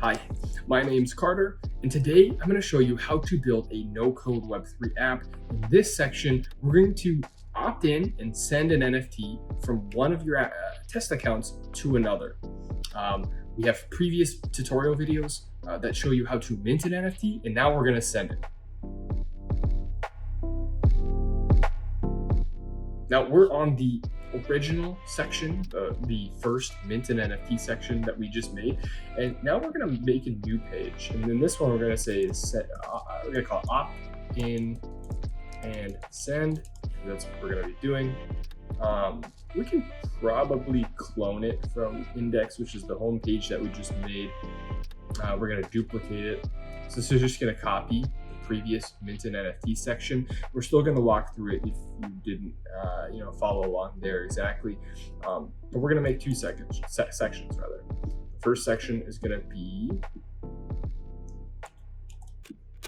Hi, my name's Carter, and today I'm going to show you how to build a no-code Web3 app. In this section, we're going to opt in and send an NFT from one of your test accounts to another. We have previous tutorial videos that show you how to mint an NFT, and now we're going to send it. Now we're on the original section, the first mint and NFT section that we just made, and now we're going to make a new page. And then this one we're going to say is we're going to call opt in and send. That's what we're going to be doing. We can probably clone it from index, which is the home page that we just made. We're going to duplicate it. So this is just going to copy previous mint and NFT section. We're still going to walk through it if you didn't follow along there exactly, but we're going to make two sections rather. The first section is going to be,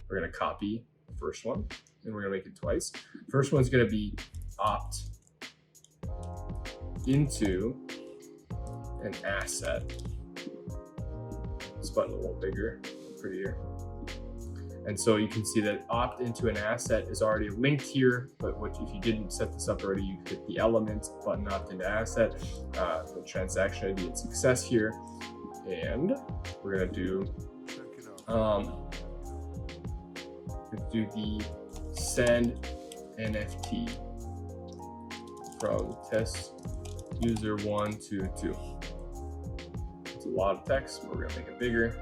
we're going to copy the first one and we're going to make it twice. First one is going to be opt into an asset. This button a little bigger, prettier. And so you can see that opt into an asset is already linked here, but if you didn't set this up already, you hit the element button opt into asset, the transaction ID and success here. And we're gonna do the send NFT from test user 1 to 2. It's a lot of text, but we're gonna make it bigger.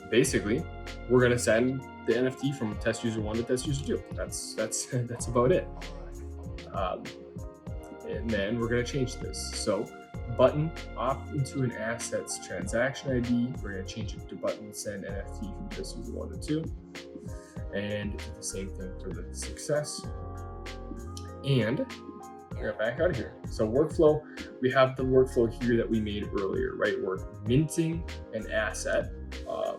Basically, we're gonna send the NFT from test user 1 to test user 2. That's about it. And then we're gonna change this. So button opt into an assets transaction ID. We're gonna change it to button send NFT from test user 1 to 2. And the same thing for the success. And we're back out of here. So workflow, we have the workflow here that we made earlier, right? We're minting an asset.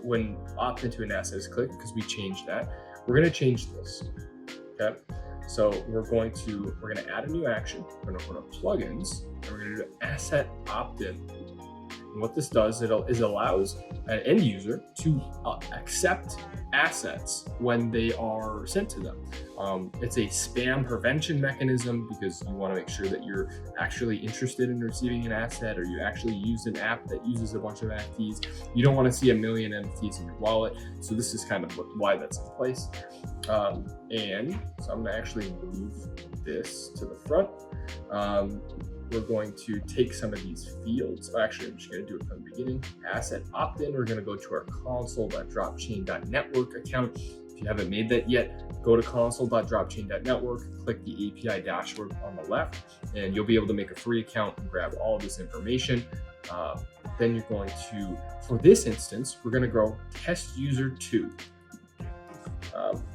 When opt into an asset is clicked, because we changed that, we're going to change this. Okay, so we're going to add a new action. We're going to open up plugins, and we're going to do asset opt-in. And what this does is allows an end user to accept assets when they are sent to them. It's a spam prevention mechanism because you want to make sure that you're actually interested in receiving an asset, or you actually use an app that uses a bunch of NFTs. You don't want to see a million NFTs in your wallet. So this is kind of why that's in place. And so I'm going to actually move this to the front. We're going to take some of these fields. Actually, I'm just going to do it from the beginning. Asset opt-in, we're going to go to our console.dropchain.network account. If you haven't made that yet, go to console.dropchain.network, click the API dashboard on the left, and you'll be able to make a free account and grab all of this information. Then you're going to, for this instance, we're going to go test user 2.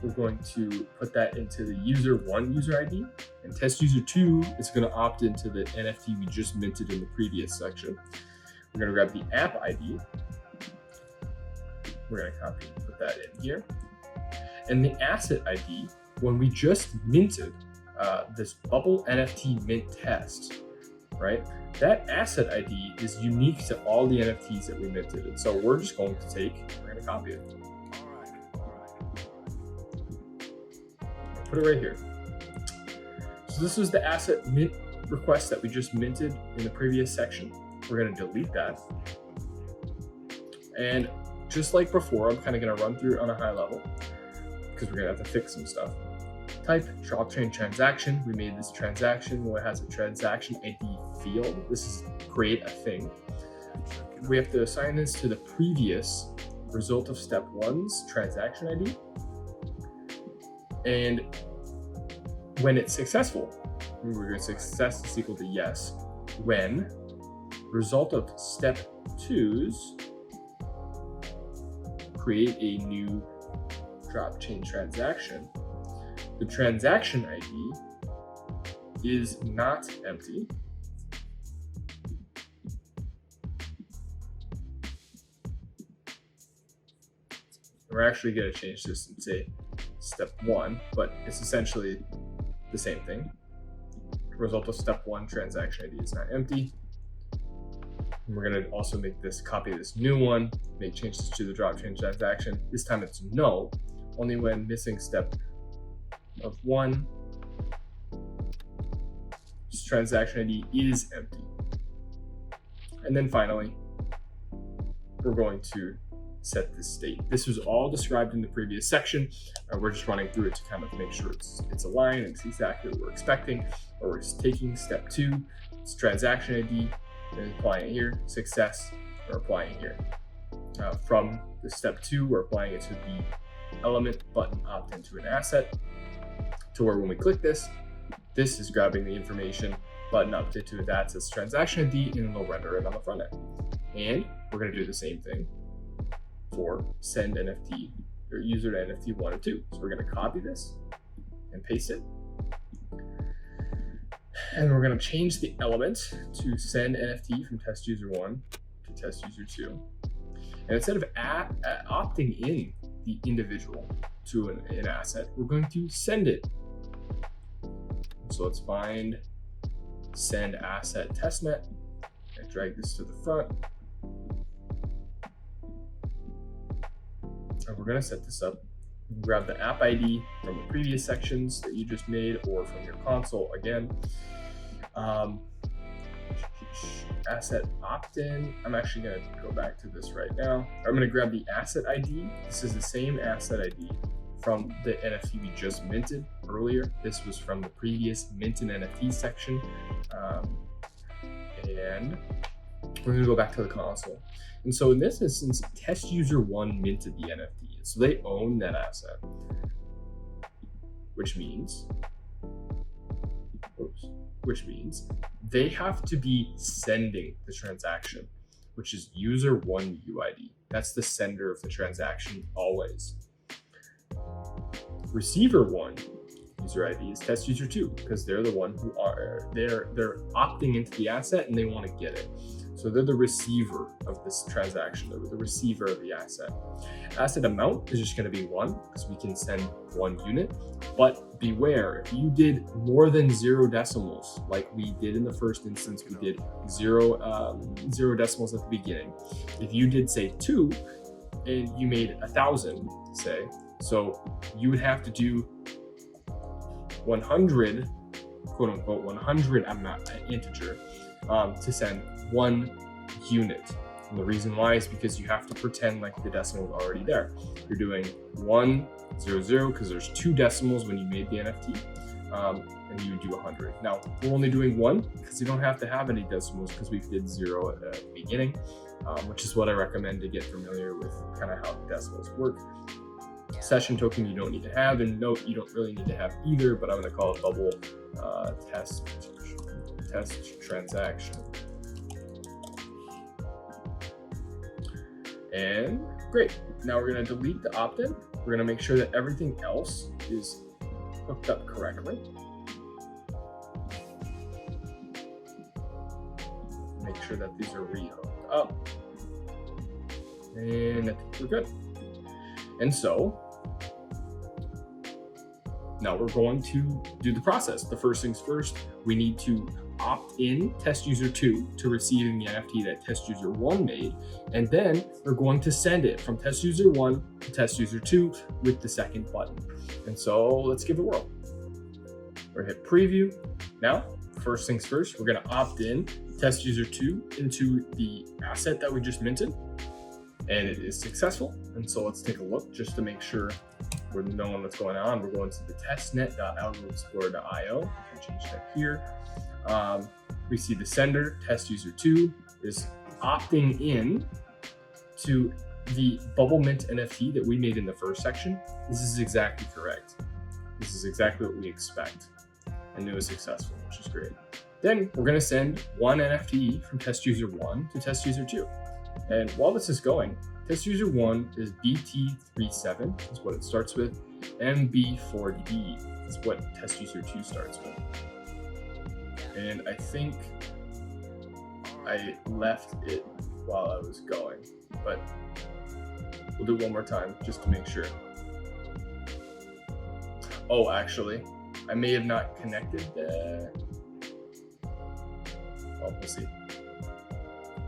We're going to put that into the user 1 user ID, and test user 2 is going to opt into the NFT we just minted in the previous section. We're going to grab the app ID. We're going to copy and put that in here. And the asset ID, when we just minted this bubble NFT mint test, right? That asset ID is unique to all the NFTs that we minted. And so we're just going to we're going to copy it. Put it right here. So this is the asset mint request that we just minted in the previous section. We're going to delete that. And just like before, I'm kind of going to run through it on a high level because we're going to have to fix some stuff. Type DropChain transaction. We made this transaction where it has a transaction ID field. This is create a thing. We have to assign this to the previous result of step 1's transaction ID. And when it's successful, we're going to success is equal to yes. When result of step 2's create a new DropChain transaction, the transaction ID is not empty. We're actually going to change this and say step 1, but it's essentially the same thing. Result of step 1 transaction ID is not empty. And we're going to also make this copy this new one, make changes to the DropChain transaction. This time it's no, only when missing step of 1, this transaction ID is empty. And then finally, we're going to set this state. This was all described in the previous section. We're just running through it to kind of make sure it's aligned and it's exactly what we're expecting. Or we're just taking step 2, it's transaction ID, and applying it here, success, we're applying it here. From the step 2, we're applying it to the element button opt into an asset, to where when we click this is grabbing the information, button opt into it, that's its transaction ID, and it'll render it on the front end. And we're going to do the same thing for send NFT or user to NFT 1 and 2. So we're going to copy this and paste it. And we're going to change the element to send NFT from test user 1 to test user 2. And instead of opting in the individual to an asset, we're going to send it. So let's find send asset testnet and drag this to the front. And we're going to set this up. You can grab the app ID from the previous sections that you just made or from your console again. Asset opt-in. I'm actually going to go back to this right now. I'm going to grab the asset ID. This is the same asset ID from the NFT we just minted earlier. This was from the previous mint and NFT section. And we're going to go back to the console. And so in this instance, test user 1 minted the NFT. So they own that asset, which means they have to be sending the transaction, which is user 1 UID. That's the sender of the transaction always. Receiver 1 user ID is test user 2, because they're the one who they're opting into the asset and they want to get it. So they're the receiver of this transaction. They're the receiver of the asset. Asset amount is just going to be 1, because we can send 1 unit. But beware, if you did more than 0 decimals, like we did in the first instance, we did 0 decimals at the beginning. If you did say 2 and you made 1,000, say, so you would have to do 100, quote unquote, 100 amount integer to send 1 unit. And the reason why is because you have to pretend like the decimal is already there. You're doing 1, 0, 0, because there's 2 decimals when you made the NFT, and you would do 100. Now, we're only doing 1 because you don't have to have any decimals, because we did 0 at the beginning, which is what I recommend to get familiar with kind of how the decimals work. Session token you don't need to have, and note you don't really need to have either, but I'm going to call it bubble test transaction. And great. Now we're going to delete the opt-in. We're going to make sure that everything else is hooked up correctly. Make sure that these are re-hooked up. And I think we're good. And so now we're going to do the process. The first things first, we need to opt in test user 2 to receiving the NFT that test user 1 made. And then we're going to send it from test user 1 to test user 2 with the second button. And so let's give it a whirl. We're gonna hit preview. Now, first things first, we're gonna opt in test user 2 into the asset that we just minted. And it is successful. And so let's take a look just to make sure we're knowing what's going on. We're going to the testnet.algoexplorer.io. I can change that here. We see the sender, test user 2, is opting in to the bubble mint NFT that we made in the first section. This is exactly correct. This is exactly what we expect. And it was successful, which is great. Then we're going to send 1 NFT from test user 1 to test user 2. And while this is going, test user 1 is BT37, is what it starts with. MB4D is what test user 2 starts with. And I think I left it while I was going, but we'll do it one more time just to make sure. Oh, actually, I may have not connected the... Oh, we'll see.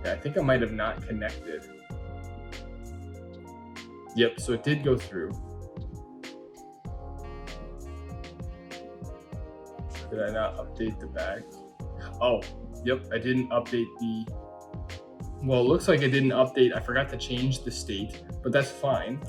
Yeah, I think I might have not connected. Yep, so it did go through. Did I not update the bag? Oh, yep, I didn't update the, well, it looks like I didn't update. I forgot to change the state, but that's fine.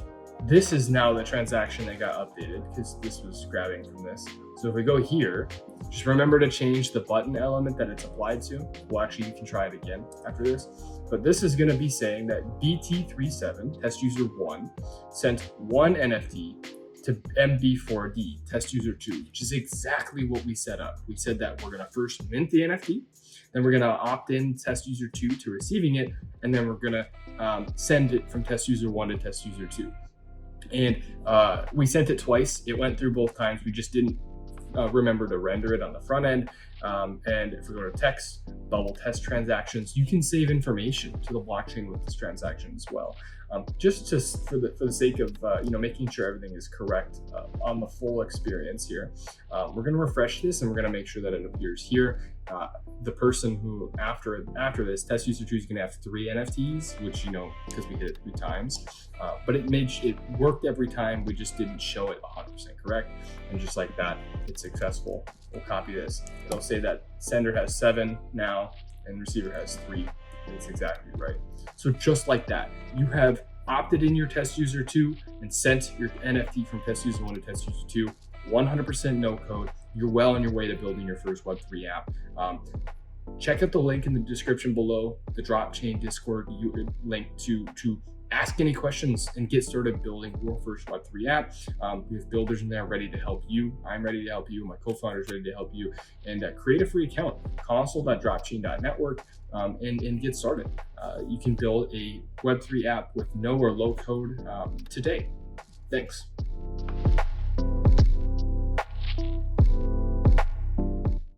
This is now the transaction that got updated because this was grabbing from this. So if we go here, just remember to change the button element that it's applied to. Well, actually, you can try it again after this. But this is going to be saying that BT37, test user 1, sent 1 NFT to MB4D, test user 2, which is exactly what we set up. We said that we're going to first mint the NFT, then we're going to opt in test user 2 to receiving it, and then we're going to send it from test user 1 to test user 2. And we sent it twice. It went through both times. We just didn't remember to render it on the front end. And if we go to text, bubble test transactions, you can save information to the blockchain with this transaction as well. Just for the sake of making sure everything is correct on the full experience here, we're going to refresh this and we're going to make sure that it appears here. The person who after this, test user 2 is going to have 3 NFTs, which because we hit it 3 times, but it worked every time. We just didn't show it 100% correct, and just like that, it's successful. We'll copy this. It'll say that sender has 7 now and receiver has 3. And it's exactly right. So just like that, you have opted in your test user 2 and sent your NFT from test user 1 to test user 2, 100% no code. You're well on your way to building your first Web3 app. Check out the link in the description below, the DropChain Discord link to ask any questions and get started building your first Web3 app. We have builders in there ready to help you. I'm ready to help you. My co-founder is ready to help you. And create a free account, console.dropchain.network, and get started. You can build a Web3 app with no or low code today. Thanks.